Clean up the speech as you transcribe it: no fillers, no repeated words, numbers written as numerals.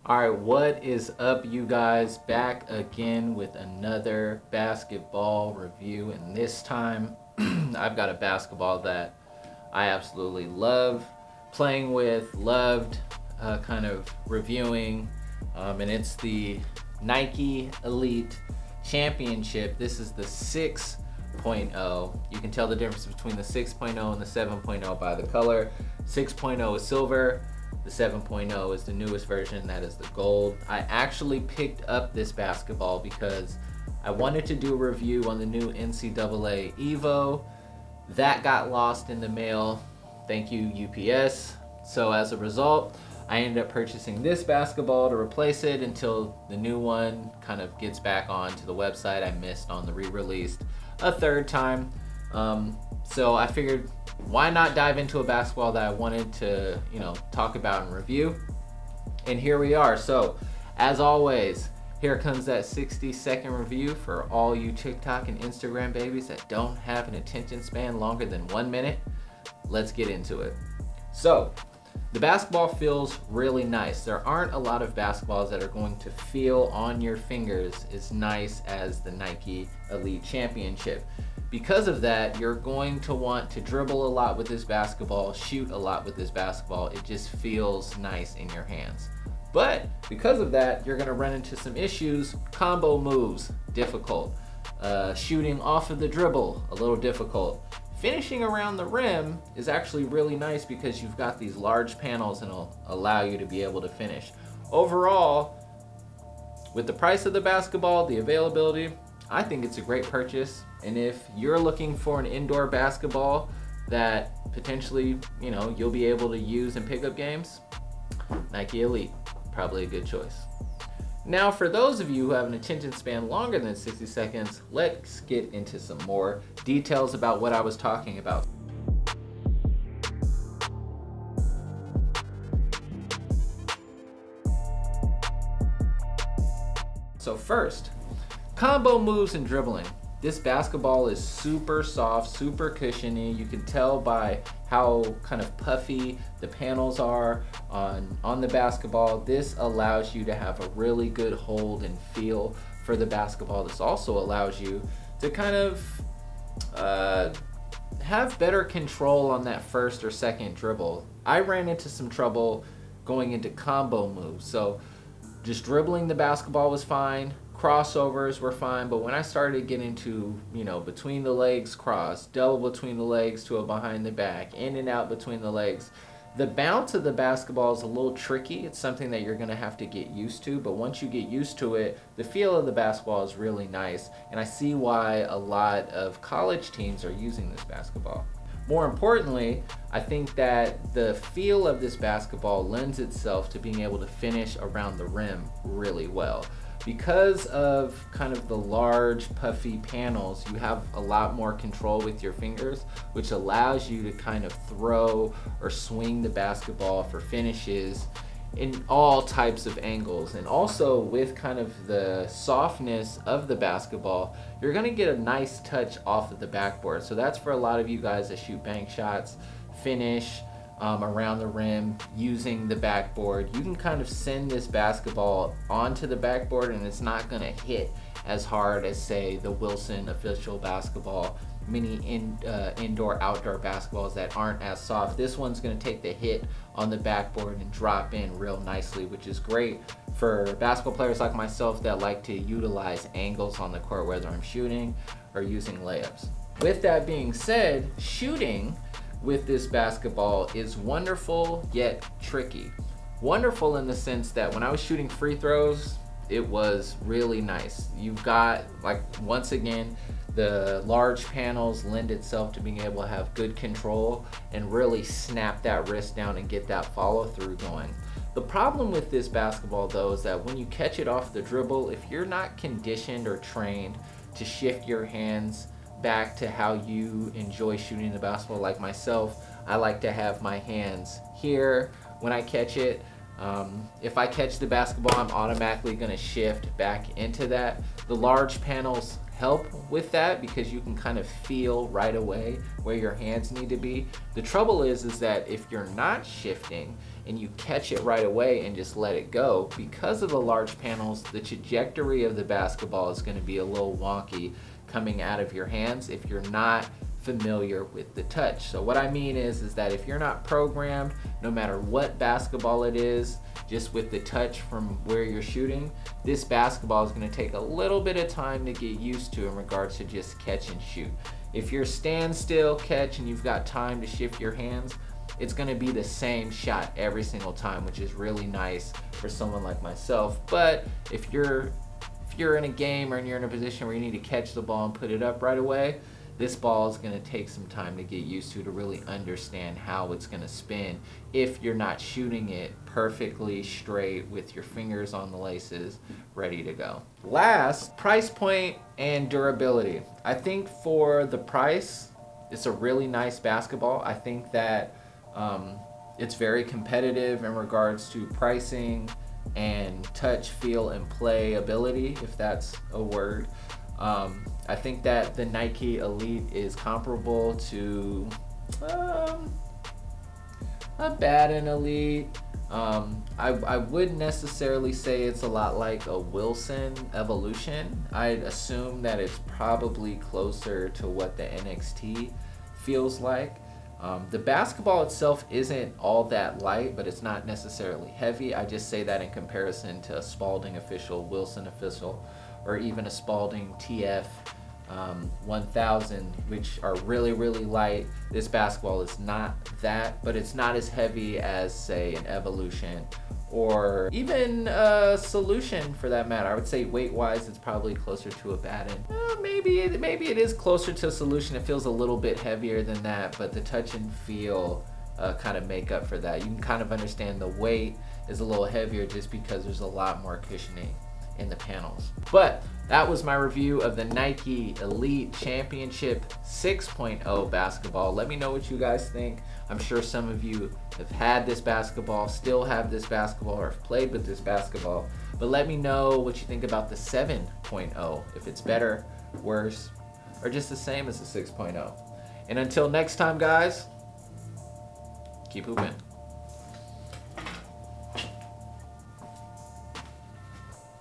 All right, what is up, you guys? Back again with another basketball review, and this time I've got a basketball that I absolutely love playing with, loved kind of reviewing, and it's the Nike Elite Championship. This is the 6.0. You can tell the difference between the 6.0 and the 7.0 by the color. 6.0 is silver. The 7.0 is the newest version, that is the gold. I actually picked up this basketball because I wanted to do a review on the new NCAA Evo. That got lost in the mail. Thank you, UPS. So as a result, I ended up purchasing this basketball to replace it until the new one kind of gets back onto the website. I missed on the re-released a third time. So I figured, why not dive into a basketball that I wanted to, talk about and review? And here we are. So, as always, here comes that 60-second review for all you TikTok and Instagram babies that don't have an attention span longer than 1 minute. Let's get into it. So, the basketball feels really nice. There aren't a lot of basketballs that are going to feel on your fingers as nice as the Nike Elite Championship. Because of that, you're going to want to dribble a lot with this basketball, shoot a lot with this basketball. It just feels nice in your hands. But because of that, you're gonna run into some issues. Combo moves, difficult. Shooting off of the dribble, a little difficult. Finishing around the rim is actually really nice because you've got these large panels and it'll allow you to be able to finish. Overall, with the price of the basketball, the availability, I think it's a great purchase. And if you're looking for an indoor basketball that potentially, you'll be able to use in pickup games, Nike Elite, probably a good choice. Now, for those of you who have an attention span longer than 60 seconds, let's get into some more details about what I was talking about. So first, combo moves and dribbling. This basketball is super soft, super cushiony. You can tell by how kind of puffy the panels are on the basketball. This allows you to have a really good hold and feel for the basketball. This also allows you to kind of have better control on that first or second dribble. I ran into some trouble going into combo moves. So just dribbling the basketball was fine. Crossovers were fine, but when I started getting to, between the legs cross, double between the legs to a behind the back, in and out between the legs, the bounce of the basketball is a little tricky. It's something that you're gonna have to get used to, but once you get used to it, the feel of the basketball is really nice, and I see why a lot of college teams are using this basketball. More importantly, I think that the feel of this basketball lends itself to being able to finish around the rim really well. Because of kind of the large puffy panels, you have a lot more control with your fingers, which allows you to kind of throw or swing the basketball for finishes in all types of angles. And also with kind of the softness of the basketball, you're gonna get a nice touch off of the backboard. So that's for a lot of you guys that shoot bank shots, finish around the rim using the backboard. You can kind of send this basketball onto the backboard and it's not gonna hit as hard as, say, the Wilson official basketball, many indoor-outdoor basketballs that aren't as soft. This one's gonna take the hit on the backboard and drop in real nicely, which is great for basketball players like myself that like to utilize angles on the court, whether I'm shooting or using layups. With that being said, shooting with this basketball is wonderful yet tricky. Wonderful in the sense that when I was shooting free throws, it was really nice. You've got, once again, the large panels lend itself to being able to have good control and really snap that wrist down and get that follow through going. The problem with this basketball though is that when you catch it off the dribble, if you're not conditioned or trained to shift your hands back to how you enjoy shooting the basketball, like myself, I like to have my hands here when I catch it. If I catch the basketball, I'm automatically gonna shift back into that. The large panels help with that because you can kind of feel right away where your hands need to be. The trouble is that if you're not shifting and you catch it right away and just let it go, because of the large panels, the trajectory of the basketball is going to be a little wonky coming out of your hands if you're not familiar with the touch. So what I mean is that if you're not programmed, no matter what basketball it is, just with the touch from where you're shooting, this basketball is going to take a little bit of time to get used to in regards to just catch and shoot. If you're standstill catch and you've got time to shift your hands, it's going to be the same shot every single time, which is really nice for someone like myself. But if you're in a game or you're in a position where you need to catch the ball and put it up right away, this ball is going to take some time to get used to really understand how it's going to spin if you're not shooting it perfectly straight with your fingers on the laces ready to go. Last, price point and durability. I think for the price, it's a really nice basketball. I think that it's very competitive in regards to pricing and touch, feel, and play ability, if that's a word. I think that the Nike Elite is comparable to a Baden Elite. I wouldn't necessarily say it's a lot like a Wilson Evolution. I'd assume that it's probably closer to what the NXT feels like. The basketball itself isn't all that light, but it's not necessarily heavy. I just say that in comparison to a Spalding official, Wilson official, or even a Spalding TF 1000, which are really, really light. This basketball is not that, but it's not as heavy as, say, an Evolution or even a Solution for that matter. I would say weight-wise, it's probably closer to a Baden. Maybe it is closer to a Solution. It feels a little bit heavier than that, but the touch and feel kind of make up for that. You can kind of understand the weight is a little heavier just because there's a lot more cushioning in the panels. But that was my review of the Nike Elite Championship 6.0 basketball. Let me know what you guys think. I'm sure some of you have had this basketball, still have this basketball, or have played with this basketball. But let me know what you think about the 7.0, if it's better, worse, or just the same as the 6.0. And until next time, guys, keep hooping.